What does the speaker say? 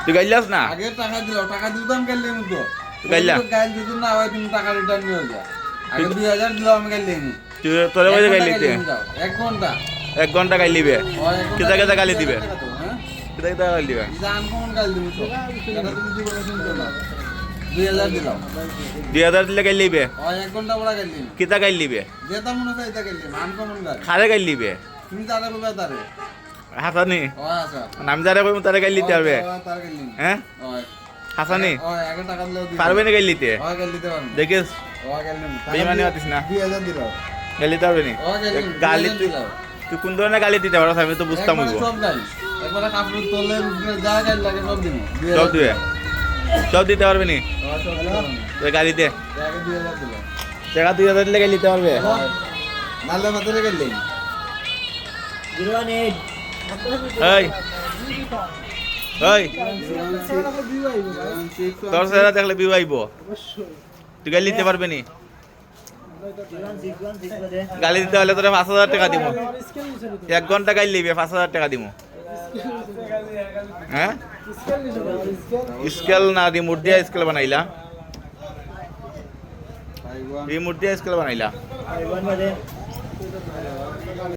তুই গাইলাস না আগে টাকা দিলাম, টাকা দিতাম গাইলে তো গাইলা গাইল যদি না হয় তুমি টাকা রিটার্ন নিয়ে যাও। আগে 2000 দিলাম আমি গাইলে নি তুই তোরে বাজে গাইলিতে 1 ঘন্টা 1 ঘন্টা গাইলিবে হয় 1 কেতা কেতা গালি দিবে হ্যাঁ কেতা কেতা গালি দিবে জান কোন গাইল দিবি তো এটা তুমি জীবনে শুনছো না 2000 দিলাম 2000 দিলে গাইলিবে হয় 1 ঘন্টা বড় গাইলি কেতা গাইলিবে যেটা মনে হয় এটা গাইলি মান কমন গাইল খারে গাইলিবে তুমি তারে কইবা তারে হাসানি হয় আচ্ছা নাম যারে কইম তারে গাইলিতে পারবে তারে গাইলি হ্যাঁ হয় হাসানি হয় আগে টাকা দিলেও দিবে পারবে না গাইলিতে হয় গাইল দিতে পারবে দেখিস হয় গাইল বেইমানি হতিস না 2000 দিলাম গাইলিতে পারবে নি হয় গাইল গালি তুই কোন ধরনের গালি দিতে পারো আমি তো বুঝতাম হইব সব গাইল একবার কাপড় তোলে যা গাইল লাগে সব দিমু সব দিবে সব দিতে পারবে নি সব দিলাম তুই গালিতে আগে 2000 দিলাম টাকা 2000 দিলে গাইলিতে পারবে নালে মাথায় গাইলি এই এই তোর সেরা দেখলে বিউ আইব তুই গালি দিতে পারবে নি গালি দিতে হলে তোরা 5000 টাকা দিব 1 ঘন্টা গাইল লিবে 5000 টাকা দিব হ্যাঁ স্কেল না রিমোট দিয়ে স্কেল বানাইলা রিমোট দিয়ে স্কেল বানাইলা